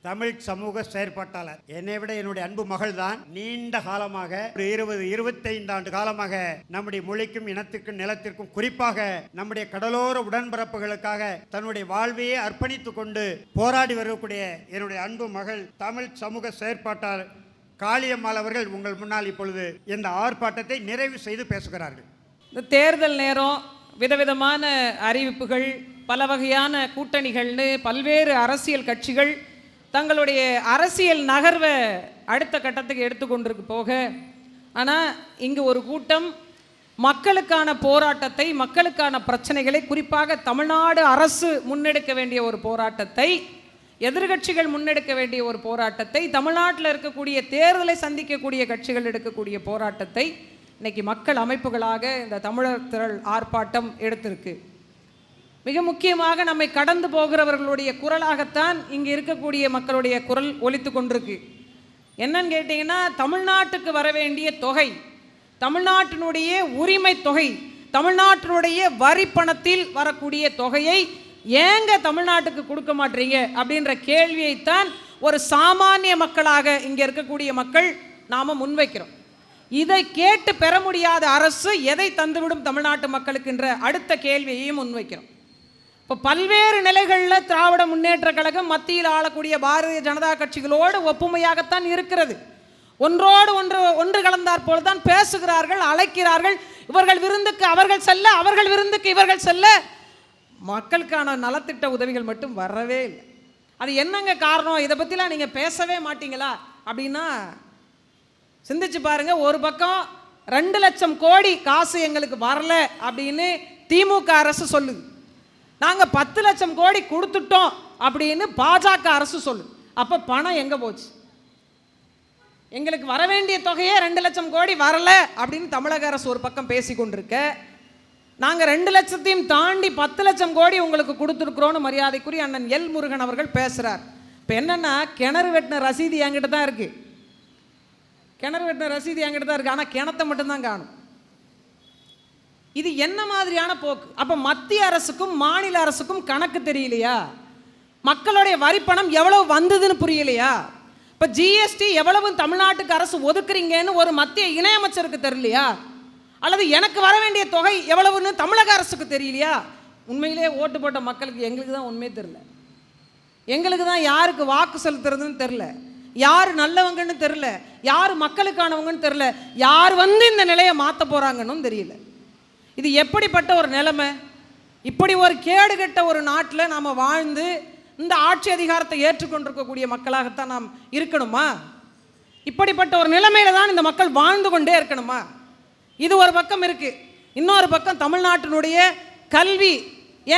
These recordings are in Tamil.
தமிழ் சமூக செயற்பாட்டாளர். என்னை விட என்னுடைய அன்பு மகள் தான் நீண்ட காலமாக, ஒரு 20-25 ஆண்டு காலமாக நம்முடைய மொழிக்கும் இனத்திற்கும் நிலத்திற்கும், குறிப்பாக நம்முடைய கடலோர உடன்பிறப்புகளுக்காக தன்னுடைய வாழ்வையே அர்ப்பணித்துக் கொண்டு போராடி வரக்கூடிய என்னுடைய அன்பு மகள் தமிழ் சமூக செயற்பாட்டாளர் காளியம்மாள் அவர்கள் உங்கள் முன்னால் இப்பொழுது இந்த ஆர்ப்பாட்டத்தை நிறைவு செய்து பேசுகிறார்கள். இந்த தேர்தல் நேரம், விதவிதமான அறிவிப்புகள், பல வகையான கூட்டணிகள்னு பல்வேறு அரசியல் கட்சிகள் தங்களுடைய அரசியல் நகர்வை அடுத்த கட்டத்துக்கு எடுத்துக்கொண்டிருக்கு போக, ஆனால் இங்கு ஒரு கூட்டம் மக்களுக்கான போராட்டத்தை, மக்களுக்கான பிரச்சனைகளை, குறிப்பாக தமிழ்நாடு அரசு முன்னெடுக்க வேண்டிய ஒரு போராட்டத்தை, எதிர்கட்சிகள் முன்னெடுக்க வேண்டிய ஒரு போராட்டத்தை, தமிழ்நாட்டில் இருக்கக்கூடிய தேர்தலை சந்திக்கக்கூடிய கட்சிகள் எடுக்கக்கூடிய போராட்டத்தை இன்னைக்கு மக்கள் அமைப்புகளாக இந்த தமிழர் திரள் ஆர்ப்பாட்டம் எடுத்திருக்கு. மிக முக்கியமாக நம்மை கடந்து போகிறவர்களுடைய குரலாகத்தான் இங்கே இருக்கக்கூடிய மக்களுடைய குரல் ஒலித்து கொண்டிருக்கு. என்னன்னு கேட்டிங்கன்னா, தமிழ்நாட்டுக்கு வர வேண்டிய தொகை, தமிழ்நாட்டினுடைய உரிமை தொகை, தமிழ்நாட்டினுடைய வரி பணத்தில் வரக்கூடிய தொகையை ஏங்க தமிழ்நாட்டுக்கு கொடுக்க மாட்டீங்க அப்படின்ற கேள்வியைத்தான் ஒரு சாமானிய மக்களாக இங்கே இருக்கக்கூடிய மக்கள் நாம் முன்வைக்கிறோம். இதை கேட்டு பெற முடியாத அரசு எதை தந்துவிடும் தமிழ்நாட்டு மக்களுக்குன்ற அடுத்த கேள்வியையும் முன்வைக்கிறோம். இப்போ பல்வேறு நிலைகளில் திராவிட முன்னேற்ற கழகம் மத்தியில் ஆளக்கூடிய பாரதிய ஜனதா கட்சிகளோடு ஒப்புமையாகத்தான் இருக்கிறது. ஒன்றோடு ஒன்று கலந்தார் போல் தான் பேசுகிறார்கள், அழைக்கிறார்கள். இவர்கள் விருந்துக்கு அவர்கள் செல்ல, அவர்கள் விருந்துக்கு இவர்கள் செல்ல, மக்களுக்கான நலத்திட்ட உதவிகள் மட்டும் வரவே இல்லை. அது என்னங்க காரணம்? இதை பற்றிலாம் நீங்கள் பேசவே மாட்டீங்களா அப்படின்னா சிந்திச்சு பாருங்க. ஒரு பக்கம் 2 லட்சம் கோடி காசு எங்களுக்கு வரல அப்படின்னு திமுக அரசு சொல்லுது. நாங்கள் 10 லட்சம் கோடி கொடுத்துட்டோம் அப்படின்னு பாஜக அரசு சொல்லுது. அப்போ பணம் எங்கே போச்சு? எங்களுக்கு வர வேண்டிய தொகையே 2 லட்சம் கோடி வரல அப்படின்னு தமிழக அரசு ஒரு பக்கம் பேசி கொண்டிருக்க, நாங்கள் 2 லட்சத்தையும் தாண்டி 10 லட்சம் கோடி உங்களுக்கு கொடுத்துருக்குறோன்னு மரியாதைக்குரிய அண்ணன் எல் முருகன் அவர்கள் பேசுகிறார். இப்போ என்னென்னா, கிணறு வெட்டின ரசீது என்கிட்ட தான் இருக்குது, கிணறு வெட்டின ரசீது என்கிட்ட தான் இருக்குது, ஆனால் கிணத்தை மட்டும்தான் காணும். இது என்ன மாதிரியான போக்கு? அப்போ மத்திய அரசுக்கும் மாநில அரசுக்கும் கணக்கு தெரியலையா? மக்களுடைய வரிப்பணம் எவ்வளவு வந்ததுன்னு புரியலையா? இப்போ ஜிஎஸ்டி எவ்வளவு தமிழ்நாட்டுக்கு அரசு ஒதுக்குறீங்கன்னு ஒரு மத்திய இணையமைச்சருக்கு தெரியலையா? அல்லது எனக்கு வர வேண்டிய தொகை எவ்வளவுன்னு தமிழக அரசுக்கு தெரியலையா? உண்மையிலே ஓட்டு போட்ட மக்களுக்கு எங்களுக்கு தான் உண்மையே தெரியல. எங்களுக்கு தான் யாருக்கு வாக்கு செலுத்துறதுன்னு தெரில, யார் நல்லவங்கன்னு தெரில, யார் மக்களுக்கானவங்கன்னு தெரில, யார் வந்து இந்த நிலையை மாற்ற போகிறாங்கன்னு தெரியல. இது எப்படிப்பட்ட ஒரு நிலைமை? இப்படி ஒரு கேடுகட்ட ஒரு நாட்டில் நாம் வாழ்ந்து இந்த ஆட்சி அதிகாரத்தை ஏற்றுக்கொண்டிருக்கக்கூடிய மக்களாகத்தான் நாம் இருக்கணுமா? இப்படிப்பட்ட ஒரு நிலைமையில தான் இந்த மக்கள் வாழ்ந்து கொண்டே இருக்கணுமா? இது ஒரு பக்கம் இருக்கு. இன்னொரு பக்கம் தமிழ்நாட்டினுடைய கல்வி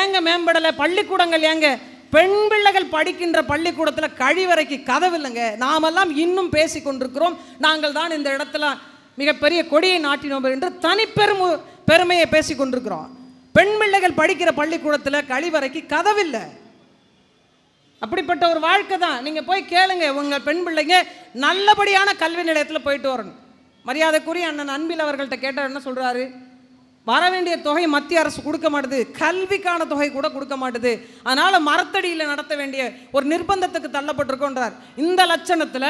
ஏங்க மேம்படலை? பள்ளிக்கூடங்கள் ஏங்க? பெண் பிள்ளைகள் படிக்கின்ற பள்ளிக்கூடத்தில் கழிவறைக்கு கதவு இல்லைங்க. நாமெல்லாம் இன்னும் பேசி கொண்டிருக்கிறோம், நாங்கள் தான் இந்த இடத்துல மிகப்பெரிய கொடியை நாட்டினோம் என்று பெருமையை பேசி கொண்டிருக்கிறோம். பெண் பிள்ளைகள் படிக்கிற பள்ளிக்கூடத்தில் கழிவறைக்கு கதவில்லை. அப்படிப்பட்ட ஒரு வாழ்க்கை தான். நீங்கள் போய் கேளுங்க, உங்கள் பெண் பிள்ளைங்க நல்லபடியான கல்வி நிலையத்தில் போயிட்டு வரணும். மரியாதைக்குரிய அண்ணன் அன்பில் அவர்கள்ட்ட கேட்டார், என்ன சொல்கிறாரு? வர வேண்டிய தொகை மத்திய அரசு கொடுக்க மாட்டுது, கல்விக்கான தொகை கூட கொடுக்க மாட்டுது, அதனால் மரத்தடியில் நடத்த வேண்டிய ஒரு நிர்பந்தத்துக்கு தள்ளப்பட்டிருக்கோன்றார். இந்த லட்சணத்தில்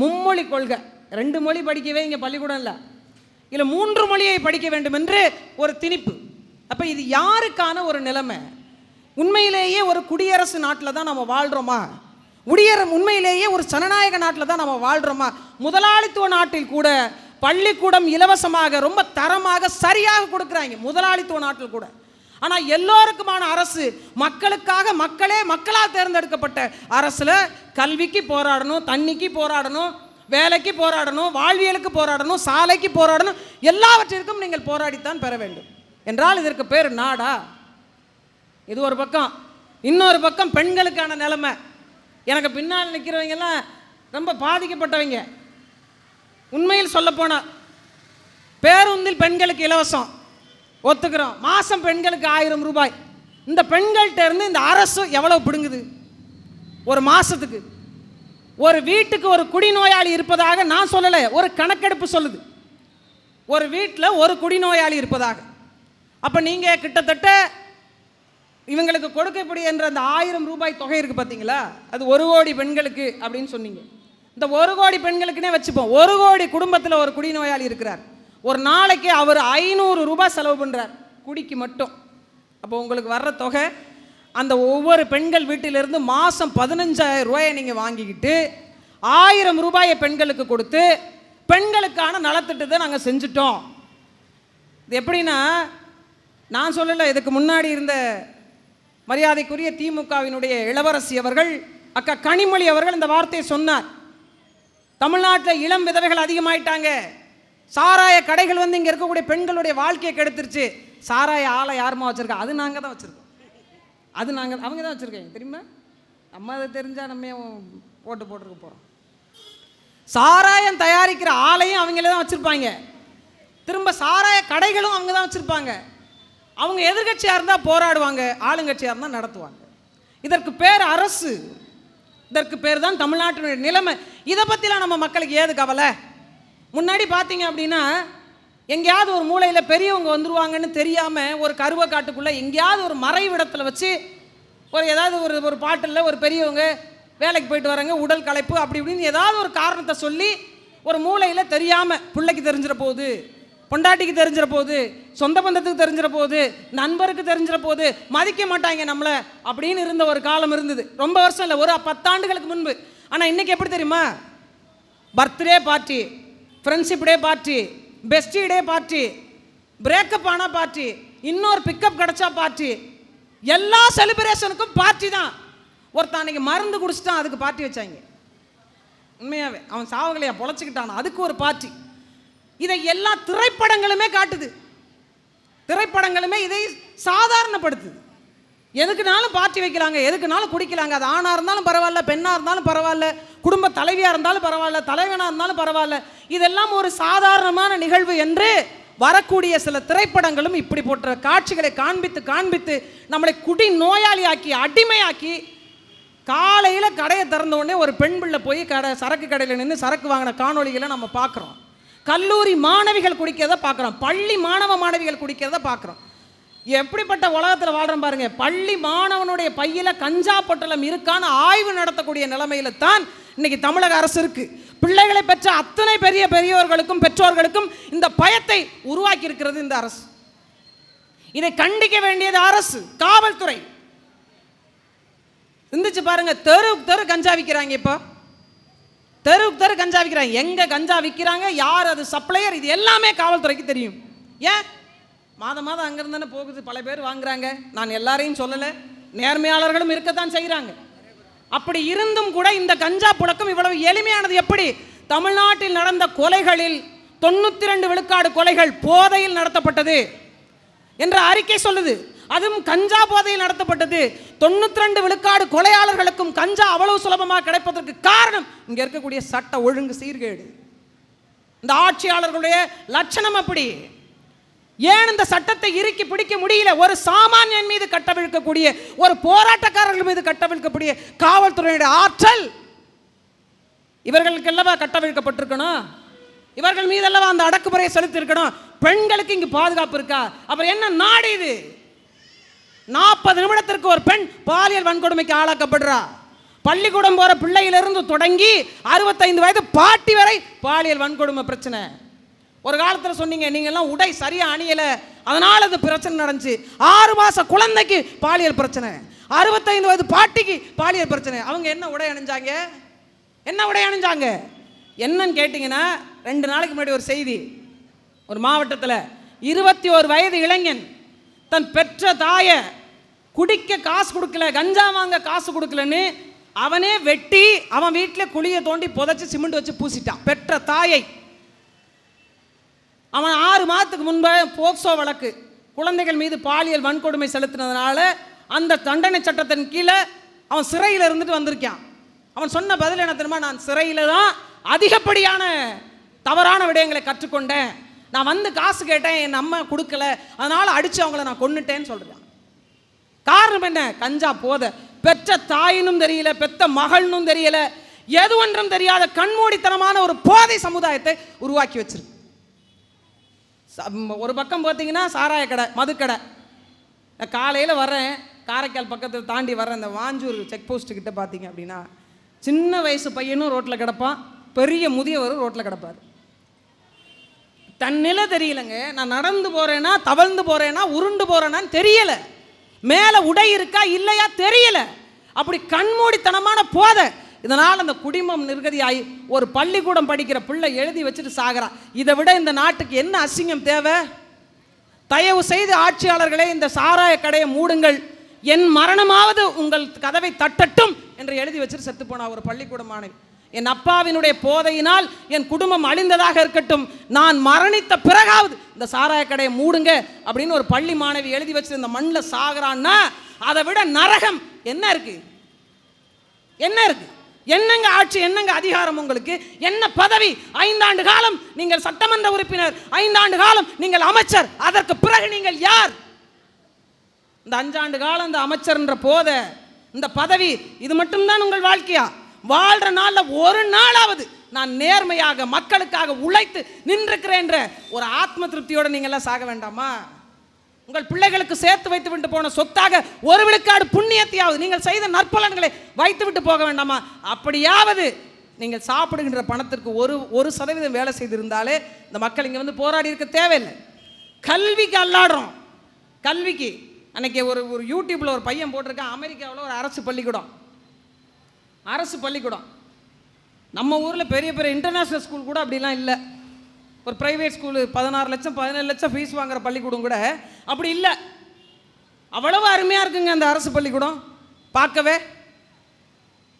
மும்மொழி கொள்கை, 2 மொழி படிக்கவே இங்கே பள்ளிக்கூடம் இல்லை, இல்லை 3 மொழியை படிக்க வேண்டும் என்று ஒரு திணிப்பு. அப்போ இது யாருக்கான ஒரு நிலைமை? உண்மையிலேயே ஒரு குடியரசு நாட்டில் தான் நம்ம வாழ்கிறோமா? உண்மையிலேயே ஒரு ஜனநாயக நாட்டில் தான் நம்ம வாழ்கிறோமா? முதலாளித்துவ நாட்டில் கூட பள்ளிக்கூடம் இலவசமாக, ரொம்ப தரமாக, சரியாக கொடுக்குறாங்க, முதலாளித்துவ நாட்டில் கூட. ஆனால் எல்லோருக்குமான அரசு, மக்களுக்காக, மக்களால் தேர்ந்தெடுக்கப்பட்ட அரசில் கல்விக்கு போராடணும், தண்ணிக்கு போராடணும், வேலைக்கு போராடணும், வாழ்வியலுக்கு போராடணும், சாலைக்கு போராடணும், எல்லாவற்றிற்கும் நீங்கள் போராடித்தான் பெற வேண்டும் என்றால் இதற்கு பேர் நாடா? இது ஒரு பக்கம். இன்னொரு பக்கம் பெண்களுக்கான நிலைமை. எனக்கு பின்னால் நிற்கிறவங்கெல்லாம் ரொம்ப பாதிக்கப்பட்டவங்க. உண்மையில் சொல்லப்போனால் பேருந்தில் பெண்களுக்கு இலவசம் ஒத்துக்கிறோம், மாதம் பெண்களுக்கு 1000 ரூபாய். இந்த பெண்கள்கிட்ட இருந்து இந்த அரசு எவ்வளவு பிடுங்குது ஒரு மாதத்துக்கு? ஒரு வீட்டுக்கு ஒரு குடிநோயாளி இருப்பதாக நான் சொல்லலை, ஒரு கணக்கெடுப்பு சொல்லுது, ஒரு வீட்டில் ஒரு குடிநோயாளி இருப்பதாக. அப்போ நீங்கள் கிட்டத்தட்ட இவங்களுக்கு கொடுக்கப்படுகின்ற அந்த 1000 ரூபாய் தொகை இருக்குது பார்த்தீங்களா, அது 1 கோடி பெண்களுக்கு அப்படின்னு சொன்னீங்க. இந்த 1 கோடி பெண்களுக்குன்னே வச்சுப்போம். 1 கோடி குடும்பத்தில் ஒரு குடிநோயாளி இருக்கிறார். ஒரு நாளைக்கு அவர் 500 ரூபாய் செலவு பண்ணுறார் குடிக்கு மட்டும். அப்போ உங்களுக்கு வர்ற தொகை, அந்த ஒவ்வொரு பெண்கள் வீட்டிலிருந்து மாதம் 15,000 ரூபாயை நீங்கள் வாங்கிக்கிட்டு 1000 ரூபாயை பெண்களுக்கு கொடுத்து பெண்களுக்கான நலத்திட்டத்தை நாங்கள் செஞ்சுட்டோம். இது எப்படின்னா, நான் சொல்லலை, இதுக்கு முன்னாடி இருந்த மரியாதைக்குரிய திமுகவினுடைய இளவரசி அவர்கள், அக்கா கனிமொழி அவர்கள் இந்த வார்த்தையை சொன்னார். தமிழ்நாட்டில் இளம் விதவைகள் அதிகமாயிட்டாங்க, சாராய கடைகள் வந்து இங்கே இருக்கக்கூடிய பெண்களுடைய வாழ்க்கையை கெடுத்துருச்சு. சாராய ஆலை யாருமா வச்சுருக்கா? அது நாங்கள் தான் வச்சுருக்கோம். அது அவங்க தான் வச்சுருக்காங்க தெரியுமா? நம்ம அதை தெரிஞ்சால் நம்ம ஓட்டு போட்டுருக்க போகிறோம். சாராயம் தயாரிக்கிற ஆலையும் அவங்களே தான் வச்சுருப்பாங்க. திரும்ப சாராய கடைகளும் அவங்க தான் வச்சுருப்பாங்க. அவங்க எதிர்கட்சியாக இருந்தால் போராடுவாங்க, ஆளுங்கட்சியாக இருந்தால் நடத்துவாங்க. இதற்கு பேர் அரசு, இதற்கு பேர் தான் தமிழ்நாட்டினுடைய நிலைமை. இதை பற்றிலாம் நம்ம மக்களுக்கு ஏது கவலை? முன்னாடி பார்த்தீங்க அப்படின்னா, எங்கேயாவது ஒரு மூலையில் பெரியவங்க வந்துருவாங்கன்னு தெரியாமல் ஒரு கருவை காட்டுக்குள்ளே எங்கேயாவது ஒரு மறைவிடத்தில் வச்சு ஒரு ஏதாவது ஒரு பாட்டில் ஒரு பெரியவங்க வேலைக்கு போயிட்டு வராங்க, உடல் களைப்பு அப்படி இப்படின்னு ஏதாவது ஒரு காரணத்தை சொல்லி ஒரு மூலையில் தெரியாமல், பிள்ளைக்கு தெரிஞ்சிட போகுது, பொண்டாட்டிக்கு தெரிஞ்சிட போகுது, சொந்த பந்தத்துக்கு தெரிஞ்சிட போகுது, நண்பருக்கு தெரிஞ்சிட போகுது, மதிக்க மாட்டாங்க நம்மளை அப்படின்னு இருந்த ஒரு காலம் இருந்தது. ரொம்ப வருஷம் இல்லை, ஒரு 10 ஆண்டுகளுக்கு முன்பு. ஆனால் இன்றைக்கி எப்படி தெரியுமா? Birthday party, friendship day party, bestie day party, breakup ஆனால் பார்ட்டி, இன்னொரு பிக்கப் கிடச்சா பார்ட்டி, எல்லா செலிப்ரேஷனுக்கும் பார்ட்டி தான். ஒருத்தன் அன்றைக்கி மருந்து குடிச்சிட்டான், அதுக்கு பார்ட்டி வச்சாங்க. உண்மையாகவே அவன் சாவகலையா பொழைச்சிக்கிட்டான், அதுக்கு ஒரு பார்ட்டி. இதை எல்லா திரைப்படங்களுமே காட்டுது. திரைப்படங்களுமே இதை சாதாரணப்படுத்துது. எதுக்குனாலும் பார்ட்டி வைக்கலாங்க, எதுக்குனாலும் குடிக்கலாங்க. அது ஆணாக இருந்தாலும் பரவாயில்ல, பெண்ணாக இருந்தாலும் பரவாயில்ல, குடும்ப தலைவியாக இருந்தாலும் பரவாயில்ல, தலைவனாக இருந்தாலும் பரவாயில்ல, இதெல்லாம் ஒரு சாதாரணமான நிகழ்வு என்று வரக்கூடிய சில திரைப்படங்களும் இப்படி போன்ற காட்சிகளை காண்பித்து காண்பித்து நம்மளை குடி நோயாளியாக்கி அடிமையாக்கி, காலையில் கடையை திறந்த உடனே ஒரு பெண் பிள்ளை போய் சரக்கு கடையில் நின்று சரக்கு வாங்கின காணொலிகளை நம்ம பார்க்குறோம். கல்லூரி மாணவிகள் குடிக்கிறத பார்க்குறோம், பள்ளி மாணவிகள் குடிக்கிறத பார்க்குறோம். எப்படிப்பட்ட உலகத்தில் வாழ்கிறோம் பாருங்க. பள்ளி மாணவனுடைய பையில கஞ்சா பொட்டலம் இருக்கான்னு ஆய்வு நடத்தக்கூடிய நிலைமையில தான் இன்னைக்கு தமிழக அரசு இருக்கு. பிள்ளைகளை பெற்ற அத்தனை பெரியவர்களுக்கும் பெற்றோர்களுக்கும் இந்த பயத்தை உருவாக்கி இருக்கிறது இந்த அரசு. இதை கண்டிக்க வேண்டியது அரசு, காவல்துறை. சிந்திச்சு பாருங்க, தெரு கஞ்சா விற்கிறாங்க. இப்போ தெரு கஞ்சா விற்கிறாங்க. எங்க கஞ்சா விற்கிறாங்க, யார் அது சப்ளையர், இது எல்லாமே காவல்துறைக்கு தெரியும். ஏன்? மாதம் அங்கிருந்து தானே போகுது, பல பேர் வாங்குறாங்க. நான் எல்லாரையும் சொல்லலை, நேர்மையாளர்களும் இருக்கத்தான் செய்கிறாங்க. அப்படி இருந்தும் கூட இந்த கஞ்சா புழக்கம் இவ்வளவு எளிமையானது எப்படி? தமிழ்நாட்டில் நடந்த கொலைகளில் 92 விழுக்காடு கொலைகள் போதையில் நடத்தப்பட்டது என்ற அறிக்கை சொல்லுது. அதுவும் கஞ்சா போதையில் நடத்தப்பட்டது. 92 விழுக்காடு கொலையாளர்களுக்கும் கஞ்சா அவ்வளவு சுலபமாக கிடைப்பதற்கு காரணம் இங்க இருக்கக்கூடிய சட்ட ஒழுங்கு சீர்கேடு. இந்த ஆட்சியாளர்களுடைய லட்சணம் அப்படி. ஏன் இந்த சட்டத்தை இறுக்கி பிடிக்க முடியல? ஒரு சாமானியன் மீது கட்டவிழ்க்கக்கூடிய, ஒரு போராட்டக்காரர்கள் மீது கட்டவிழ்க்கக்கூடிய காவல்துறையுடைய ஆற்றல் இவர்களுக்கு அல்லவா கட்டவிழ்க்கப்பட்டிருக்கணும். இவர்கள் மீதல்லவா அந்த அடக்குமுறையை செலுத்தி இருக்கணும். பெண்களுக்கு இங்கு பாதுகாப்பு இருக்கா? அப்புறம் என்ன நாடு இது? 40 நிமிடத்திற்கு ஒரு பெண் பாலியல் வன்கொடுமைக்கு ஆளாக்கப்படுறா. பள்ளிக்கூடம் போற பிள்ளையிலிருந்து தொடங்கி 65 வயது பாட்டி வரை பாலியல் வன்கொடுமை பிரச்சனை. ஒரு காலத்தில் சொன்னீங்க, நீங்கள்லாம் உடை சரியா அணியல, அதனால அது பிரச்சனை நடந்துச்சு. 6 மாச குழந்தைக்கு பாலியல் பிரச்சனை, 65 வயது பாட்டிக்கு பாலியல் பிரச்சனை. அவங்க என்ன உடை அணிஞ்சாங்க? என்னன்னு கேட்டிங்கன்னா, 2 நாளைக்கு முன்னாடி ஒரு செய்தி, ஒரு மாவட்டத்தில் 21 வயது இளைஞன் தன் பெற்ற தாயை குடிக்க காசு கொடுக்கல, கஞ்சா வாங்க காசு கொடுக்கலன்னு அவனே வெட்டி அவன் வீட்டில் குழியை தோண்டி புதைச்சி சிமெண்ட் வச்சு பூசிட்டான் பெற்ற தாயை. அவன் 6 மாதத்துக்கு முன்பு போக்சோ வழக்கு, குழந்தைகள் மீது பாலியல் வன்கொடுமை செலுத்தினதுனால அந்த தண்டனை சட்டத்தின் கீழே அவன் சிறையில் இருந்துட்டு வந்திருக்கான். அவன் சொன்ன பதில் என்ன தெரியுமா? நான் சிறையில் தான் அதிகப்படியான தவறான விடயங்களை கற்றுக்கொண்டேன். நான் வந்து காசு கேட்டேன், என் அம்மா கொடுக்கல, அதனால அடிச்சு அவங்கள நான் கொன்னுட்டேன்னு சொல்றேன். காரணம் என்ன? கஞ்சா போதை. பெற்ற தாயினும் தெரியல, பெத்த மகள்னும் தெரியல, எது ஒன்றும் தெரியாத கண்மூடித்தனமான ஒரு போதை சமுதாயத்தை உருவாக்கி வச்சிருக்கு. ஒரு பக்கம் பார்த்தீங்கன்னா சாராய கடை, மதுக்கடை. நான் காலையில் வரேன், காரைக்கால் பக்கத்தில் தாண்டி வர அந்த வாஞ்சூர் செக் போஸ்ட்டு கிட்ட பார்த்தீங்க அப்படின்னா சின்ன வயசு பையனும் ரோட்டில் கிடப்பான், பெரிய முதியவரும் ரோட்டில் கிடப்பார். தன்னிலை தெரியலைங்க. நான் நடந்து போகிறேன்னா, தவழ்ந்து போகிறேன்னா, உருண்டு போகிறேன்னான்னு தெரியலை. மேலே உடை இருக்கா இல்லையா தெரியலை. அப்படி கண்மூடித்தனமான போதை. இதனால் அந்த குடும்பம் நிர்கதியாகி ஒரு பள்ளிக்கூடம் படிக்கிற பிள்ளை எழுதி வச்சுட்டு சாகிறா. இதை விட இந்த நாட்டுக்கு என்ன அசிங்கம் தேவை? தயவு செய்து ஆட்சியாளர்களே, இந்த சாராய கடையை மூடுங்கள், என் மரணமாவது உங்கள் கதவை தட்டட்டும் என்று எழுதி வச்சுட்டு செத்து போனா ஒரு பள்ளிக்கூட மாணவி. என் அப்பாவினுடைய போதையினால் என் குடும்பம் அழிந்ததாக இருக்கட்டும், நான் மரணித்த பிறகாவது இந்த சாராய கடையை மூடுங்க அப்படின்னு ஒரு பள்ளி மாணவி எழுதி வச்சு இந்த மண்ணில் சாகிறான்னா அதை விட நரகம் என்ன இருக்கு? என்ன இருக்கு? என்னங்க ஆட்சி, என்னங்க அதிகாரம் உங்களுக்கு? என்ன பதவி? 5 ஆண்டு காலம் நீங்கள் சட்டமன்ற உறுப்பினர், 5 ஆண்டு காலம் நீங்கள் அமைச்சர், அதற்கு பிறகு நீங்கள் யார்? இந்த 5 ஆண்டு காலம் இந்த அமைச்சர்ன்ற போதை, இந்த பதவி, இது மட்டும்தான் உங்கள் வாழ்க்கையா? வாழ்ற நாளில் ஒரு நாளாவது நான் நேர்மையாக மக்களுக்காக உழைத்து நின்றிருக்கிறேன் என்ற ஒரு ஆத்ம திருப்தியோடு நீங்கள்லாம் சாக வேண்டாமா? உங்கள் பிள்ளைகளுக்கு சேர்த்து வைத்து விட்டு போன சொத்தாக ஒரு விழுக்காடு புண்ணியத்தையாவது, நீங்கள் செய்த நற்பலன்களை வைத்து விட்டு போக வேண்டாமா? அப்படியாவது நீங்கள் சாப்பிடுகின்ற பணத்திற்கு 1% வேலை செய்திருந்தாலே இந்த மக்கள் இங்கே வந்து போராடி இருக்க தேவையில்லை. கல்விக்கு அல்லாடுறோம். கல்விக்கு அன்னைக்கு ஒரு யூடியூப்பில் ஒரு பையன் போட்டிருக்கான், அமெரிக்காவில் ஒரு அரசு பள்ளிக்கூடம். அரசு பள்ளிக்கூடம். நம்ம ஊரில் பெரிய பெரிய இன்டர்நேஷ்னல் ஸ்கூல் கூட அப்படிலாம் இல்லை. ஒரு ப்ரைவேட் ஸ்கூலு 16 லட்சம் 17 லட்சம் ஃபீஸ் வாங்குற பள்ளிக்கூடம் கூட அப்படி இல்லை. அவ்வளவு அருமையாக இருக்குங்க அந்த அரசு பள்ளிக்கூடம் பார்க்கவே.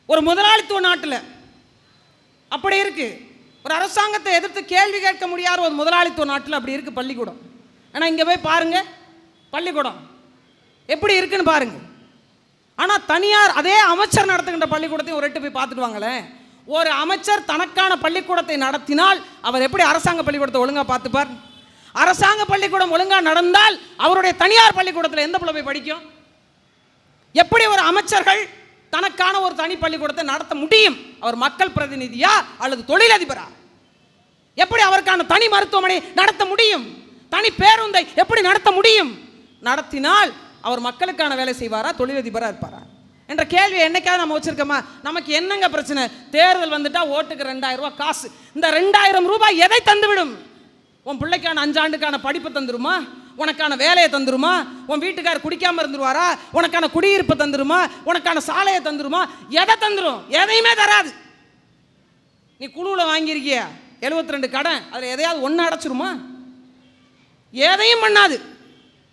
ஒரு முதலாளித்துவ நாட்டில் அப்படி இருக்கு. ஒரு அரசாங்கத்தை எதிர்த்து கேள்வி கேட்க முடியாத ஒரு முதலாளித்துவ நாட்டில் அப்படி இருக்கு பள்ளிக்கூடம். ஆனால் இங்கே போய் பாருங்க பள்ளிக்கூடம் எப்படி இருக்குன்னு பாருங்க. ஆனால் தனியார் அதே அமைச்சர் நடத்துகின்ற பள்ளிக்கூடத்தையும் ஒரு எட்டு போய் பார்த்துட்டு வாங்களேன். ஒரு அமைச்சர் தனக்கான பள்ளிக்கூடத்தை நடத்தினால் அவர் எப்படி அரசாங்க பள்ளிக்கூடத்தை ஒழுங்காக பார்த்துப்பார்? அரசாங்க பள்ளிக்கூடம் ஒழுங்காக நடந்தால் அவருடைய தனியார் பள்ளிக்கூடத்தில் எந்த பிள்ளை போய் படிக்கும்? எப்படி ஒரு அமைச்சர்கள் தனக்கான ஒரு தனி பள்ளிக்கூடத்தை நடத்த முடியும்? அவர் மக்கள் பிரதிநிதியா அல்லது தொழிலதிபரா? எப்படி அவருக்கான தனி மருத்துவமனை நடத்த முடியும்? தனி பேருந்தை எப்படி நடத்த முடியும்? நடத்தினால் அவர் மக்களுக்கான வேலை செய்வாரா, தொழிலதிபராக இருப்பாரா என்ற கேள்வியை என்னைக்காவது நம்ம வச்சிருக்கோமா? நமக்கு என்னங்க பிரச்சனை? தேர்தல் வந்துட்டா ஓட்டுக்கு 2000 ரூபாய் காசு. இந்த 2000 ரூபாய் எதை தந்துவிடும்? உன் பிள்ளைக்கான 5 ஆண்டுக்கான படிப்பு தந்துருமா? உனக்கான வேலையை தந்துருமா? உன் வீட்டுக்காரர் குடிக்காம இருந்துருவாரா? உனக்கான குடியிருப்பு தந்துருமா? உனக்கான சாலையை தந்துருமா? எதை தந்துரும்? எதையுமே தராது. நீ குழுவில் வாங்கியிருக்கிய 72 கடன், அதில் எதையாவது ஒன்று அடைச்சிருமா? எதையும் பண்ணாது.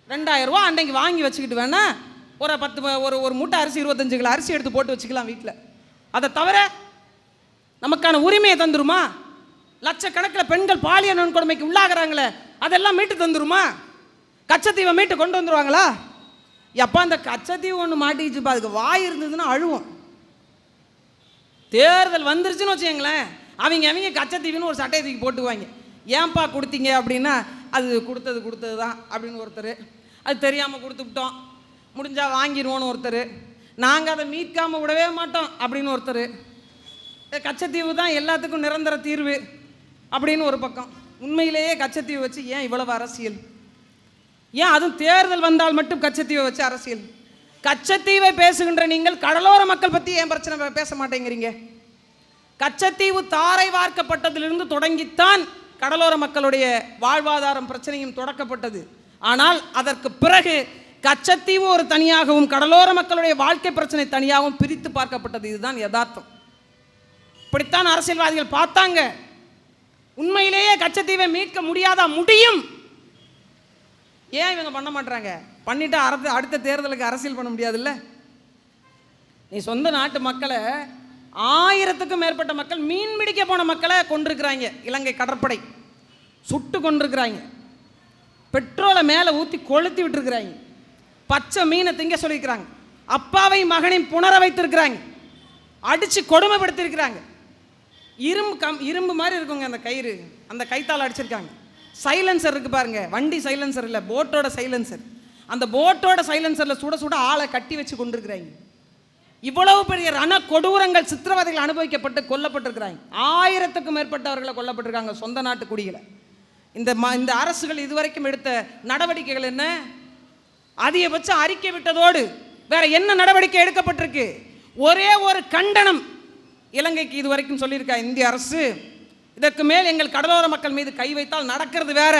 2000 ரூபா அன்றைக்கு வாங்கி வச்சுக்கிட்டு வேணா ஒரு 10 ஒரு மூட்டை அரிசி 25 கிலோ அரிசி எடுத்து போட்டு வச்சுக்கலாம் வீட்டில். அதை தவிர நமக்கான உரிமையை தந்துருமா? லட்சக்கணக்கில் பெண்கள் பாலியல் வன்கொடுமைக்கு உள்ளாகிறாங்களே, அதெல்லாம் மீட்டு தந்துருமா? கச்சத்தீவை மீட்டு கொண்டு வந்துருவாங்களா? எப்போ அந்த கச்சத்தீவு ஒன்று மாட்டிக்கிச்சுப்பா, அதுக்கு வாய் இருந்ததுன்னா அழுவோம். தேர்தல் வந்துருச்சுன்னு வச்சுங்களேன், அவங்க கச்சத்தீவுன்னு ஒரு சட்டையை தூக்கி போட்டுக்குவாங்க. ஏன்பா கொடுத்தீங்க அப்படின்னா, அது கொடுத்தது தான் அப்படின்னு ஒருத்தர், அது தெரியாமல் கொடுத்துக்கிட்டோம், முடிஞ்சால் வாங்கிடுவோன்னு ஒருத்தர், நாங்கள் அதை மீட்காமல் விடவே மாட்டோம் அப்படின்னு ஒருத்தர், கச்சத்தீவு தான் எல்லாத்துக்கும் நிரந்தர தீர்வு அப்படின்னு ஒரு பக்கம். உண்மையிலேயே கச்சத்தீவு வச்சு ஏன் இவ்வளவு அரசியல்? ஏன் அதுவும் தேர்தல் வந்தால் மட்டும் கச்சத்தீவை வச்சு அரசியல்? கச்சத்தீவை பேசுகின்ற நீங்கள் கடலோர மக்கள் பற்றி ஏன் பிரச்சனை பேச மாட்டேங்கிறீங்க? கச்சத்தீவு தாரை வார்க்கப்பட்டதிலிருந்து தொடங்கித்தான் கடலோர மக்களுடைய வாழ்வாதாரம் பிரச்சனையும் தொடக்கப்பட்டது. ஆனால் அதற்கு பிறகு கச்சத்தீவு ஒரு தனியாகவும் கடலோர மக்களுடைய வாழ்க்கை பிரச்சனை தனியாகவும் பிரித்து பார்க்கப்பட்டது. இதுதான் யதார்த்தம். இப்படித்தான் அரசியல்வாதிகள் பார்த்தாங்க. உண்மையிலேயே கச்சத்தீவை மீட்க முடியாதா? முடியும். ஏன் இவங்க பண்ண மாட்டாங்க? பண்ணிட்டு அடுத்த தேர்தலுக்கு அரசியல் பண்ண முடியாதுல்ல? நீ சொந்த நாட்டு மக்களை 1000க்கும் மேற்பட்ட மக்கள் மீன் பிடிக்க போன மக்களை கொண்டிருக்கிறாங்க. இலங்கை கடற்படை சுட்டு கொண்டிருக்கிறாங்க. பெட்ரோலை மேலே ஊற்றி கொளுத்தி விட்டுருக்குறாங்க. பச்சை மீனை திங்க சொல்லியிருக்கிறாங்க. அப்பாவை மகனையும் புணர வைத்திருக்கிறாங்க. அடித்து கொடுமைப்படுத்திருக்கிறாங்க. இரும்பு மாதிரி இருக்குங்க அந்த கயிறு, அந்த கைத்தால் அடிச்சிருக்காங்க. சைலன்சர் இருக்குது பாருங்க, வண்டி சைலன்சர் இல்லை, போட்டோட சைலன்சர். அந்த போட்டோட சைலன்சரில் சுட சுட ஆளை கட்டி வச்சு கொண்டிருக்கிறாங்க. இவ்வளவு பெரிய ரண கொடூரங்கள், சித்திரவதைகள் அனுபவிக்கப்பட்டு கொல்லப்பட்டிருக்கிறாங்க. 1000க்கும் மேற்பட்டவர்களை கொல்லப்பட்டிருக்காங்க சொந்த நாட்டு குடிகளை. இந்த அரசுகள் இதுவரைக்கும் எடுத்த நடவடிக்கைகள் என்ன? அதிகபட்சம் அறிக்கை விட்டதோடு வேற என்ன நடவடிக்கை எடுக்கப்பட்டிருக்கு? ஒரே ஒரு கண்டனம் இலங்கைக்கு இது வரைக்கும் சொல்லியிருக்கா இந்திய அரசு, இதற்கு மேல் எங்கள் கடலோர மக்கள் மீது கை வைத்தால் நடக்கிறது வேற,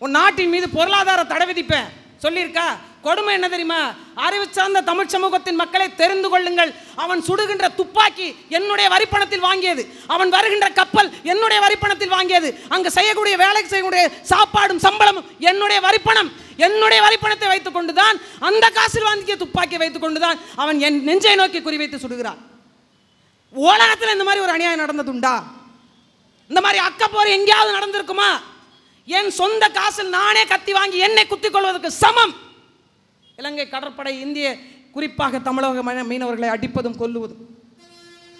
உன் நாட்டின் மீது பொருளாதார தடை விதிப்பேன் சொல்லியிருக்கா? கொடுமை என்ன தெரியுமா? அறிவு சார்ந்த தமிழ் சமூகத்தின் மக்களை தெரிந்து கொள்ளுங்கள். அவன் சுடுகின்ற துப்பாக்கி என்னுடைய வரிப்பணத்தில் வாங்கியது, அவன் வருகின்ற கப்பல் என்னுடைய வரிப்பணத்தில் வாங்கியது, அங்கு செய்யக்கூடிய வேலைக்கு செய்யக்கூடிய சாப்பாடும் சம்பளமும் என்னுடைய வரிப்பணம். என்னுடைய வரிப்பணத்தை வைத்துக் கொண்டுதான், அந்த காசில் வாங்கிய துப்பாக்கியை வைத்துக் கொண்டுதான் அவன் என் நெஞ்சை நோக்கி குறிவைத்து சுடுகிறான். உலகத்தில் இந்த மாதிரி ஒரு அநியாயம் நடந்ததுண்டா? இந்த மாதிரி அக்கப்போர் எங்கேயாவது நடந்திருக்குமா? என் சொந்த காசில் நானே கத்தி வாங்கி என்னை குத்திக் கொள்வதற்கு சமம் இலங்கை கடற்படை இந்திய குறிப்பாக தமிழக மீனவர்களை அடிப்பதும் கொல்லுவதும்.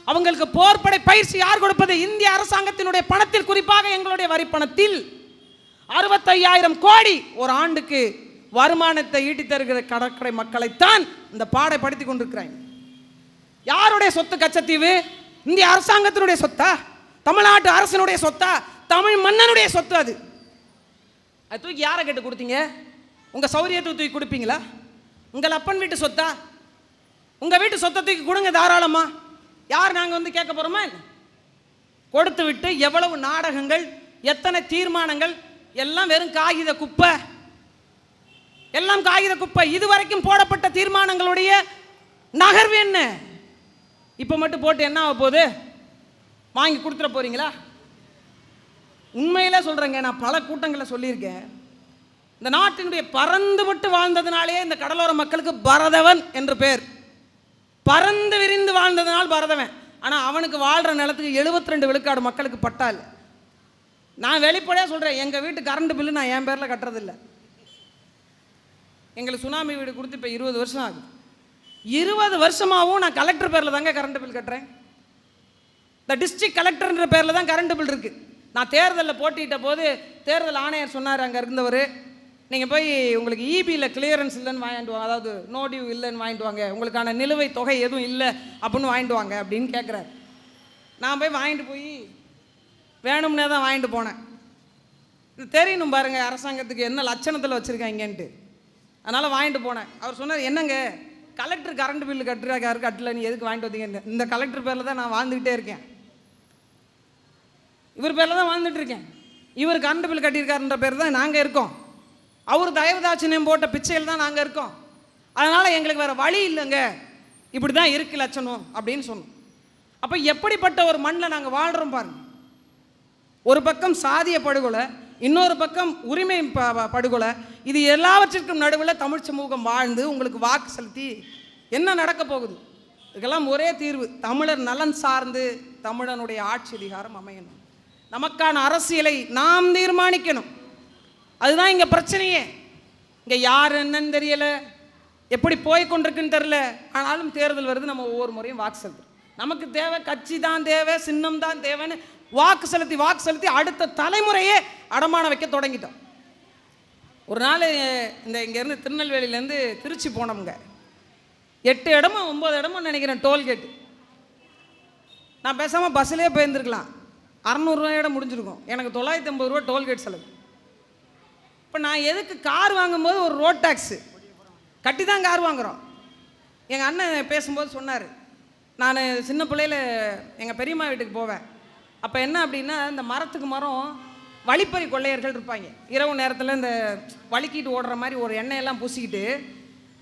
அவங்களுக்கு போர்படை பயிற்சி யார் கொடுப்பது? இந்திய அரசாங்கத்தினுடைய பணத்தில், குறிப்பாக எங்களுடைய வரி பணத்தில் 65,000 கோடி ஒரு ஆண்டுக்கு வருமானத்தை ஈட்டி தருகிற கடற்கரை மக்களைத்தான் இந்த பாடை படித்துக் கொண்டிருக்கிறாங்க. யாருடைய சொத்து கச்சத்தீவு? இந்திய அரசாங்கத்தினுடைய சொத்தா? தமிழ்நாட்டு அரசினுடைய சொத்தா? தமிழ் மன்னனுடைய சொத்து. அது தூக்கி யாரை கேட்டு கொடுத்தீங்க? உங்க சௌரியத்தை தூக்கி கொடுப்பீங்களா? உங்கள் அப்பன் வீட்டு சொத்தா? உங்க வீட்டு சொத்தை தூக்கி கொடுங்க தாராளமா. யார் நாங்கள் வந்து கேட்க போறோமா? கொடுத்து விட்டு எவ்வளவு நாடகங்கள், எத்தனை தீர்மானங்கள், எல்லாம் வெறும் காகித குப்பை, எல்லாம் காகித குப்பை. இதுவரைக்கும் போடப்பட்ட தீர்மானங்களுடைய நகர்வு என்ன? இப்போ மட்டும் போட்டு என்ன ஆக போகுது? வாங்கி கொடுத்துட போறீங்களா? உண்மையில சொல்றேங்க, நான் பல கூட்டங்களில் சொல்லியிருக்கேன், இந்த நாட்டினுடைய பறந்துபட்டு வாழ்ந்ததுனாலே இந்த கடலோர மக்களுக்கு பரதவன் என்று பேர். பறந்து விரிந்து வாழ்ந்ததுனால் பரதவன். ஆனால் அவனுக்கு வாழ்கிற நிலத்துக்கு 72 விழுக்காடு மக்களுக்கு பட்டா இல்லை. நான் வெளிப்படையாக சொல்கிறேன், எங்கள் வீட்டு கரண்ட் பில்லு நான் என் பேரில் கட்டுறதில்லை. எங்களுக்கு சுனாமி வீடு கொடுத்து இப்போ 20 வருஷம் ஆகுது. 20 வருஷமாகவும் நான் கலெக்டர் பேரில் தாங்க கரண்ட் பில் கட்டுறேன். இந்த டிஸ்ட்ரிக்ட் கலெக்டர்ன்ற பேரில் தான் கரண்ட் பில் இருக்குது. நான் தேர்தலில் போட்டியிட்ட போது தேர்தல் ஆணையர் சொன்னார், அங்கே இருந்தவர், நீங்கள் போய் உங்களுக்கு இபியில் கிளியரன்ஸ் இல்லைன்னு வாங்கிட்டு வாங்க, அதாவது நோ டியூ இல்லைன்னு வாங்கிட்டு வாங்க, உங்களுக்கான நிலுவை தொகை எதுவும் இல்லை அப்படின்னு வாங்கிட்டு வாங்க அப்படின்னு கேட்குறாரு. நான் போய் வாங்கிட்டு போய் வேணும்னே தான் வாங்கிட்டு போனேன். தெரியணும் பாருங்கள் அரசாங்கத்துக்கு என்ன லட்சணத்தில் வச்சுருக்காங்கன்ட்டு. அதனால் வாங்கிட்டு போனேன். அவர் சொன்னார், என்னங்க கலெக்டர் கரண்ட் பில்லு கட்டுறாரு, கட்டல, நீ எதுக்கு வாங்கிட்டு வந்தீங்கன்னு. இந்த கலெக்டர் பேரில் தான் நான் வாழ்ந்துக்கிட்டே இருக்கேன், இவர் பேரில் தான் வாழ்ந்துட்டு இருக்கேன். இவர் கரண்ட் பில் கட்டியிருக்காருன்ற பேர் தான் நாங்கள் இருக்கோம். அவர் தயவுதாட்சியம் போட்ட பிச்சையில் தான் நாங்கள் இருக்கோம். அதனால் எங்களுக்கு வேறு வழி இல்லைங்க, இப்படி தான் இருக்குது லட்சணம் அப்படின்னு சொன்னோம். அப்போ எப்படிப்பட்ட ஒரு மண்ணில் நாங்கள் வாழ்கிறோம் பாருங்க. ஒரு பக்கம் சாதிய படுகொலை, இன்னொரு பக்கம் உரிமை படுகொலை. இது எல்லாவற்றிற்கும் நடுவில் தமிழ் சமூகம் வாழ்ந்து உங்களுக்கு வாக்கு செலுத்தி என்ன நடக்க போகுது? இதுக்கெல்லாம் ஒரே தீர்வு, தமிழர் நலன் சார்ந்து தமிழனுடைய ஆட்சி அதிகாரம் அமையணும். நமக்கான அரசியலை நாம் தீர்மானிக்கணும். அதுதான் இங்கே பிரச்சனையே. இங்கே யார் என்னன்னு தெரியலை, எப்படி போய் கொண்டிருக்குன்னு தெரியல. ஆனாலும் தேர்தல் வருது, நம்ம ஒவ்வொரு முறையும் வாக்கு செலுத்துறோம். நமக்கு தேவை கட்சி தான் தேவை, சின்னம் தான் தேவைன்னு வாக்கு செலுத்தி அடுத்த தலைமுறையே அடமானம் வைக்க தொடங்கிட்டோம். ஒரு நாள் இங்கேருந்து திருநெல்வேலியிலேருந்து திருச்சி போனோம்ங்க. 8 இடமோ 9 இடமோ நினைக்கிறேன் டோல்கேட்டு. நான் பேசாமல் பஸ்ஸிலே போயிருந்துருக்கலாம், 600 ரூபாயோட முடிஞ்சிருக்கும். எனக்கு 950 ரூபா டோல்கேட் செலவு. இப்போ நான் எதுக்கு கார் வாங்கும்போது ஒரு ரோட் டேக்ஸு கட்டி தான் கார் வாங்குகிறோம். எங்கள் அண்ணன் பேசும்போது சொன்னார், நான் சின்ன பிள்ளையில் எங்கள் பெரியம்மா வீட்டுக்கு போவேன். அப்போ என்ன அப்படின்னா, இந்த மரத்துக்கு மரம் வழிப்பறி கொள்ளையர்கள் இருப்பாங்க. இரவு நேரத்தில் இந்த வலிக்கிட்டு ஓடுற மாதிரி ஒரு எண்ணெயெல்லாம் பூசிக்கிட்டு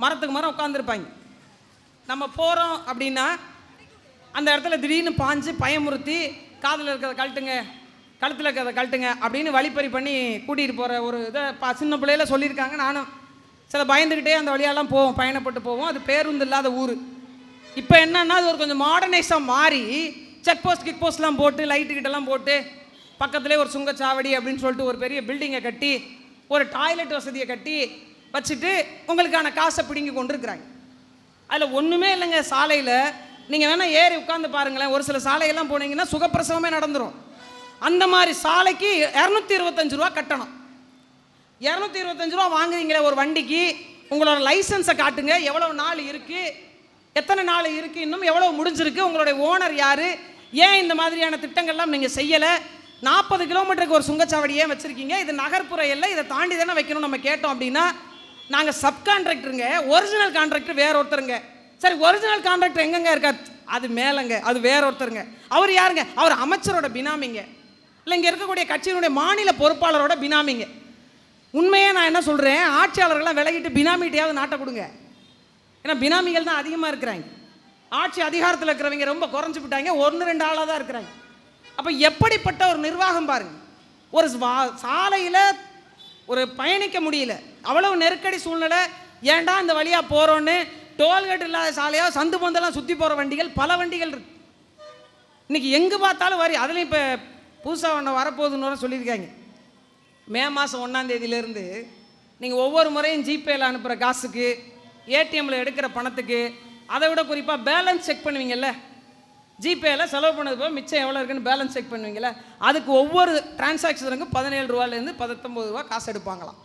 மரத்துக்கு மரம் உட்காந்துருப்பாங்க. நம்ம போகிறோம் அப்படின்னா அந்த இடத்துல திடீர்னு பாஞ்சு பயமுறுத்தி காதில் இருக்கிறத கழட்டுங்க, கழுத்தில் இருக்கிறத கழட்டுங்க அப்படின்னு வழிப்பறி பண்ணி கூட்டிகிட்டு போகிற ஒரு இதை சின்ன பிள்ளையில சொல்லியிருக்காங்க. நானும் சில பயந்துக்கிட்டே அந்த வழியாலாம் போவோம், பயணப்பட்டு போவோம். அது பேருந்து இல்லாத ஊர். இப்போ என்னன்னா அது ஒரு கொஞ்சம் மாடர்னைஸாக மாறி செக் போஸ்ட் கிக் போஸ்ட்லாம் போட்டு லைட்டுக்கிட்டலாம் போட்டு பக்கத்துலேயே ஒரு சுங்கச்சாவடி அப்படின்னு சொல்லிட்டு ஒரு பெரிய பில்டிங்கை கட்டி ஒரு டாய்லெட் வசதியை கட்டி வச்சுட்டு உங்களுக்கான காசை பிடுங்கி கொண்டு இருக்கிறாங்க. அதில் ஒன்றுமே இல்லைங்க. சாலையில் நீங்கள் வேணால் ஏறி உட்காந்து பாருங்களேன், ஒரு சில சாலையெல்லாம் போனீங்கன்னா சுகப்பிரசவமே நடந்துடும். அந்த மாதிரி சாலைக்கு 225 ரூபா கட்டணும். 225 ரூபா வாங்குறீங்களே ஒரு வண்டிக்கு, உங்களோட லைசன்ஸை காட்டுங்க, எவ்வளோ நாள் இருக்குது, எத்தனை நாள் இருக்குது, இன்னும் எவ்வளோ முடிஞ்சிருக்கு, உங்களுடைய ஓனர் யார், ஏன் இந்த மாதிரியான திட்டங்கள்லாம் நீங்கள் செய்யலை, 40 கிலோமீட்டருக்கு ஒரு சுங்கச்சாவடி ஏன் வச்சுருக்கீங்க, இது நகர்ப்புற எல்லை, இதை தாண்டி தானே வைக்கணும் நம்ம கேட்டோம் அப்படின்னா நாங்கள் சப்கான்ட்ராக்டருங்க, ஒரிஜினல் கான்ட்ராக்டர் வேற ஒருத்தருங்க. சரி, ஒரிஜினல் கான்ட்ராக்டர் எங்கெங்க இருக்கார்? அது மேலங்க, அது வேற ஒருத்தருங்க. அவர் யாருங்க? அவர் அமைச்சரோட பினாமிங்க, இல்லை இங்கே இருக்கக்கூடிய கட்சியினுடைய மாநில பொறுப்பாளரோட பினாமிங்க. உண்மையே நான் என்ன சொல்கிறேன், ஆட்சியாளர்கள்லாம் விலகிட்டு பினாமிட்டையாவது நாட்டை கொடுங்க. ஏன்னா பினாமிகள் தான் அதிகமாக இருக்கிறாங்க. ஆட்சி அதிகாரத்தில் இருக்கிறவங்க ரொம்ப குறைஞ்சி விட்டாங்க, 1-2 ஆளாக தான் இருக்கிறாங்க. அப்போ எப்படிப்பட்ட ஒரு நிர்வாகம் பாருங்க. ஒரு சாலையில் ஒரு பயணிக்க முடியல, அவ்வளவு நெருக்கடி சூழ்நிலை. ஏன்டா இந்த வழியாக போகிறோன்னு டோல்கேட் இல்லாத சாலையாக சந்து பந்தெல்லாம் சுற்றி போகிற வண்டிகள் பல வண்டிகள் இருக்கு. இன்னைக்கு எங்கே பார்த்தாலும் வரி. அதுலேயும் இப்போ புதுசாக ஒன்று வரப்போகுதுன்னு சொல்லியிருக்காங்க. மே மாதம் 1ஆம் தேதியிலேருந்து நீங்கள் ஒவ்வொரு முறையும் ஜிபேயில் அனுப்புகிற காசுக்கு, ஏடிஎம்மில் எடுக்கிற பணத்துக்கு, அதை விட குறிப்பாக பேலன்ஸ் செக் பண்ணுவீங்கல்ல, ஜிபேயில் செலவு பண்ணது போக மிச்சம் எவ்வளோ இருக்குன்னு பேலன்ஸ் செக் பண்ணுவீங்கல்ல, அதுக்கு ஒவ்வொரு டிரான்சாக்ஷனுக்கும் 17 ரூபாலேருந்து 19 ரூபா காசு எடுப்பாங்களாம்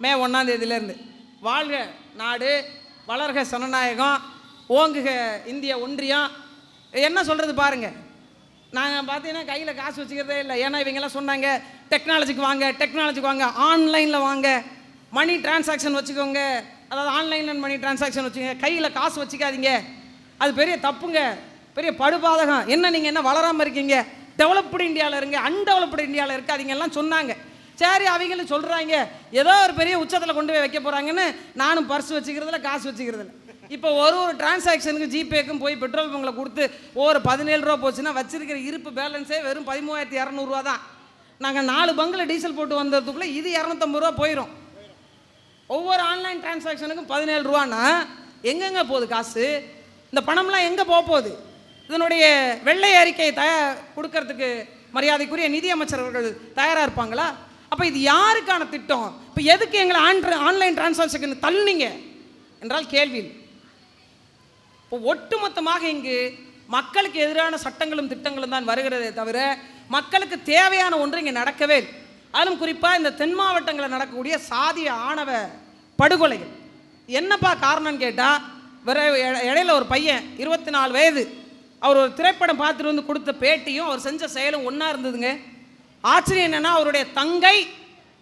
மே 1ஆம் தேதியிலேருந்து. வாழ்க நாடு, வளர்க சனநாயகம், ஓங்குக இந்திய ஒன்றியம். என்ன சொல்கிறது பாருங்கள். நாங்கள் பார்த்தீங்கன்னா கையில் காசு வச்சுக்கிறதே இல்லை. ஏன்னா இவங்கெல்லாம் சொன்னாங்க டெக்னாலஜிக்கு வாங்க, ஆன்லைனில் வாங்க, மணி டிரான்சாக்ஷன் வச்சுக்கோங்க, அதாவது ஆன்லைனில் மணி டிரான்சாக்ஷன் வச்சுக்கோங்க, கையில் காசு வச்சுக்காதீங்க, அது பெரிய தப்புங்க, பெரிய படுபாதகம். என்ன நீங்கள் என்ன வளராமல் இருக்கீங்க, டெவலப்டு இந்தியாவில் இருங்க, அன்டெவலப்டு இந்தியாவில் இருக்காதீங்க எல்லாம் சொன்னாங்க. சரி, அவங்களும் சொல்கிறாங்க ஏதோ ஒரு பெரிய உச்சத்தில் கொண்டு போய் வைக்க போகிறாங்கன்னு நானும் பர்ஸ் வச்சுக்கிறதில்ல, காசு வச்சுக்கிறதில்ல. இப்போ ஒரு டிரான்சாக்ஷனுக்கு ஜிபேக்கும் போய் பெட்ரோல் பங்கில் கொடுத்து ஒரு 17 ரூபா போச்சுன்னா வச்சிருக்கிற இருப்பு பேலன்ஸே வெறும் 13,200 ரூபா தான். நாங்கள் 4 பங்கில் டீசல் போட்டு வந்ததுக்குள்ளே இது 250 ரூபா போயிடும். ஒவ்வொரு ஆன்லைன் டிரான்சாக்ஷனுக்கும் 17 ரூபான்னா எங்கெங்கே போகுது காசு? இந்த பணம்லாம் எங்கே போக போகுது? இதனுடைய வெள்ளை அறிக்கை கொடுக்கறதுக்கு மரியாதைக்குரிய நிதியமைச்சர் அவர்கள் தயாராக இருப்பாங்களா? அப்போ இது யாருக்கான திட்டம்? இப்போ எதுக்கு எங்களை ஆன்லைன் டிரான்சாக்ஷன் தள்ளுனீங்க என்றால் கேள்வி. இப்போ ஒட்டுமொத்தமாக இங்கு மக்களுக்கு எதிரான சட்டங்களும் திட்டங்களும் தான் வருகிறதே தவிர மக்களுக்கு தேவையான ஒன்று இங்கே நடக்கவே இல்லை. அதிலும் குறிப்பாக இந்த தென் மாவட்டங்களில் நடக்கக்கூடிய சாதிய ஆணவ படுகொலைகள் என்னப்பா காரணம்னு கேட்டால், வேற இடையில ஒரு பையன் 24 வயது, அவர் ஒரு திரைப்படம் பார்த்துட்டு வந்து கொடுத்த பேட்டியும் அவர் செஞ்ச செயலும் ஒன்றா இருந்ததுங்க. ஆச்சரியம் என்னன்னா, அவருடைய தங்கை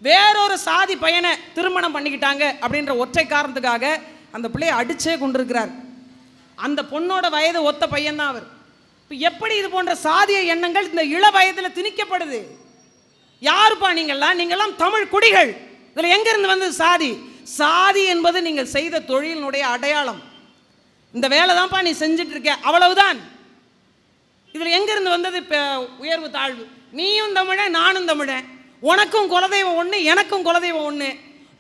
வேறொரு சாதி பையனை திருமணம் பண்ணிக்கிட்டாங்க அப்படின்ற ஒற்றை காரணத்துக்காக அந்த பிள்ளையை அடிச்சே கொண்டிருக்கிறார். அந்த பொண்ணோட வயது ஒத்த பையன்தான் அவர். இப்போ எப்படி இது போன்ற சாதிய எண்ணங்கள் இந்த இள வயதில் திணிக்கப்படுது? யாருப்பா நீங்கள்லாம் தமிழ் குடிகள். இதில் எங்கிருந்து வந்து சாதி? சாதி என்பது நீங்கள் செய்த தொழிலினுடைய அடையாளம். இந்த வேலை தான்ப்பா நீ செஞ்சுட்டு இருக்க, அவ்வளவுதான். இதில் எங்கிருந்து வந்தது இப்போ உயர்வு தாழ்வு? நீயும் தமிழன், நானும் தமிழன், உனக்கும் குலதெய்வம் ஒன்று, எனக்கும் குலதெய்வம் ஒன்று,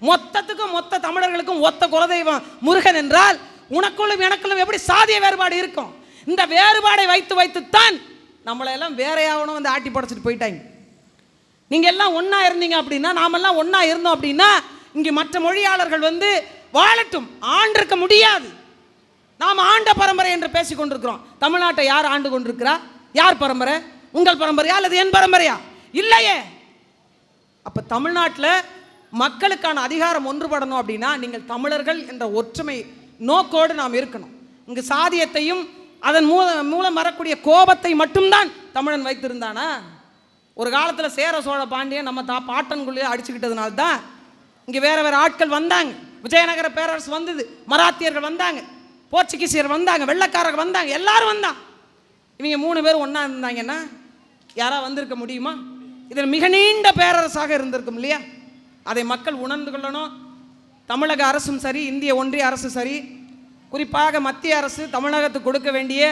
மொத்தத்துக்கும் மொத்த தமிழர்களுக்கும் ஒத்த குலதெய்வம் முருகன் என்றால் உனக்குள்ளும் எனக்குள்ளும் எப்படி சாதிய வேறுபாடு இருக்கும்? இந்த வேறுபாடை வைத்துத்தான் நம்மளெல்லாம் வேறையாகணும் வந்து ஆட்டி படைச்சிட்டு போயிட்டாங்க. நீங்கள் எல்லாம் ஒன்றா இருந்தீங்க அப்படின்னா, நாமெல்லாம் ஒன்றா இருந்தோம் அப்படின்னா இங்கே மற்ற மொழியாளர்கள் வந்து வாழட்டும், ஆண்டிருக்க முடியாது. நாம் ஆண்ட பரம்பரை என்று பேசி கொண்டிருக்கிறோம். தமிழ்நாட்டை யார் ஆண்டு கொண்டிருக்கிறா? யார் பரம்பரை? உங்கள் பரம்பரையா அல்லது என் பரம்பரையா? இல்லையே. அப்போ தமிழ்நாட்டில் மக்களுக்கான அதிகாரம் ஒன்றுபடணும் அப்படின்னா நீங்கள் தமிழர்கள் என்ற ஒற்றுமை நோக்கோடு நாம் இருக்கணும். இங்கு சாதியத்தையும் அதன் மூலம் வரக்கூடிய கோபத்தை மட்டும்தான் தமிழன் வைத்திருந்தானா? ஒரு காலத்தில் சேர சோழ பாண்டியன் நம்ம பாட்டன்குள்ளேயே அடிச்சுக்கிட்டதுனால தான் இங்கே வேற வேற ஆட்கள் வந்தாங்க. விஜயநகர பேரரசு வந்தது, மராத்தியர்கள் வந்தாங்க, போர்ச்சுகீசியர் வந்தாங்க, வெள்ளைக்காரர்கள் வந்தாங்க, எல்லாரும் வந்தாங்க. இவங்க 3 பேரும் ஒன்றா இருந்தாங்கன்னா யாராவது வந்திருக்க முடியுமா? இதில் மிக நீண்ட பேரரசாக இருந்திருக்கும் இல்லையா? அதை மக்கள் உணர்ந்து கொள்ளணும். தமிழக அரசும் சரி, இந்திய ஒன்றிய அரசு சரி, குறிப்பாக மத்திய அரசு தமிழகத்துக்கு கொடுக்க வேண்டிய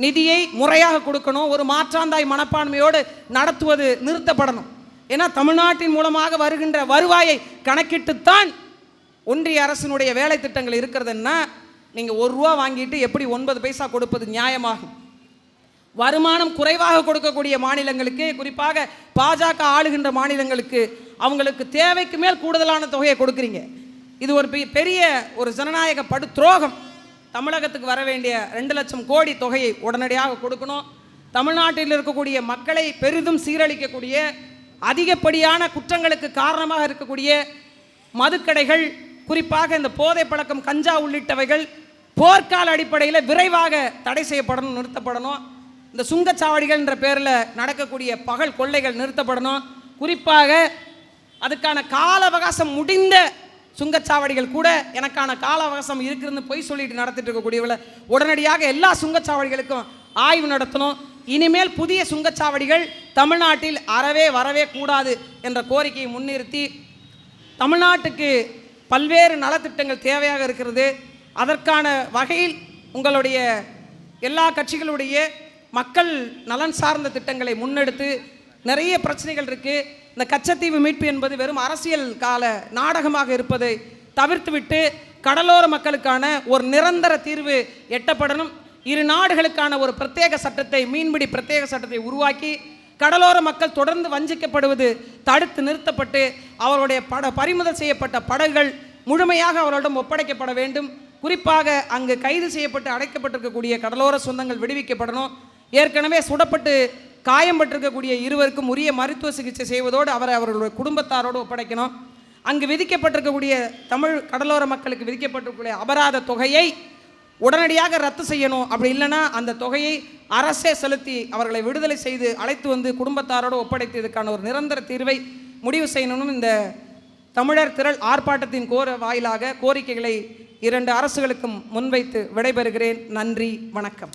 நிதியை முறையாக கொடுக்கணும். ஒரு மாற்றாந்தாய் மனப்பான்மையோடு நடத்துவது நிறுத்தப்படணும். ஏன்னா தமிழ்நாட்டின் மூலமாக வருகின்ற வருவாயை கணக்கிட்டுத்தான் ஒன்றிய அரசினுடைய வேலை திட்டங்கள் இருக்கிறதுன்னா நீங்கள் 1 ரூபா வாங்கிட்டு எப்படி 9 பைசா கொடுப்பது நியாயமாகும்? வருமானம் குறைவாக கொடுக்கக்கூடிய மாநிலங்களுக்கு, குறிப்பாக பாஜக ஆளுகின்ற மாநிலங்களுக்கு அவங்களுக்கு தேவைக்கு மேல் கூடுதலான தொகையை கொடுக்குறீங்க. இது ஒரு பெரிய ஒரு ஜனநாயக படு துரோகம். தமிழகத்துக்கு வர வேண்டிய 2 லட்சம் கோடி தொகையை உடனடியாக கொடுக்கணும். தமிழ்நாட்டில் இருக்கக்கூடிய மக்களை பெரிதும் சீரழிக்கக்கூடிய, அதிகப்படியான குற்றங்களுக்கு காரணமாக இருக்கக்கூடிய மதுக்கடைகள், குறிப்பாக இந்த போதை பழக்கம், கஞ்சா உள்ளிட்டவைகள் போர்க்கால அடிப்படையில் விரைவாக தடை செய்யப்படணும், நிறுத்தப்படணும். இந்த சுங்கச்சாவடிகள் என்ற பேரில் நடக்கக்கூடிய பகல் கொள்ளைகள் நிறுத்தப்படணும். குறிப்பாக அதுக்கான கால அவகாசம் முடிந்த சுங்கச்சாவடிகள் கூட எனக்கான கால அவகாசம் இருக்குதுன்னு பொய் சொல்லிட்டு நடத்திட்டு இருக்கக்கூடியவளை உடனடியாக எல்லா சுங்கச்சாவடிகளுக்கும் ஆய்வு நடத்தணும். இனிமேல் புதிய சுங்கச்சாவடிகள் தமிழ்நாட்டில் வரவே கூடாது என்ற கோரிக்கையை முன்னிறுத்தி தமிழ்நாட்டுக்கு பல்வேறு நலத்திட்டங்கள் தேவையாக இருக்கிறது. அதற்கான வகையில் உங்களுடைய எல்லா கட்சிகளுடைய மக்கள் நலன் சார்ந்த திட்டங்களை முன்னெடுத்து, நிறைய பிரச்சனைகள் இருக்குது. இந்த கச்சத்தீவு மீட்பு என்பது வெறும் அரசியல் கால நாடகமாக இருப்பதை தவிர்த்துவிட்டு கடலோர மக்களுக்கான ஒரு நிரந்தர தீர்வு எட்டப்படணும். இரு நாடுகளுக்கான ஒரு பிரத்யேக சட்டத்தை, மீன்பிடி பிரத்யேக சட்டத்தை உருவாக்கி கடலோர மக்கள் தொடர்ந்து வஞ்சிக்கப்படுவது தடுத்து நிறுத்தப்பட்டு அவருடைய பறிமுதல் செய்யப்பட்ட படகுகள் முழுமையாக அவர்களிடம் ஒப்படைக்கப்பட வேண்டும். குறிப்பாக அங்கு கைது செய்யப்பட்டு அடைக்கப்பட்டிருக்கக்கூடிய கடலோர சொந்தங்கள் விடுவிக்கப்படணும். ஏற்கனவே சுடப்பட்டு காயம்பட்டிருக்கக்கூடிய இருவருக்கும் உரிய மருத்துவ சிகிச்சை செய்வதோடு அவர்களுடைய குடும்பத்தாரோடு ஒப்படைக்கணும். அங்கு விதிக்கப்பட்டிருக்கக்கூடிய தமிழ் கடலோர மக்களுக்கு விதிக்கப்பட்டிருக்கக்கூடிய அபராத தொகையை உடனடியாக ரத்து செய்யணும். அப்படி இல்லைன்னா அந்த தொகையை அரசே செலுத்தி அவர்களை விடுதலை செய்து அழைத்து வந்து குடும்பத்தாரோடு ஒப்படைத்து இதுக்கான ஒரு நிரந்தர தீர்வை முடிவு செய்யணும்னு இந்த தமிழர் திரள் ஆர்ப்பாட்டத்தின் வாயிலாக கோரிக்கைகளை 2 அரசுகளுக்கும் முன்வைத்து விடைபெறுகிறேன். நன்றி, வணக்கம்.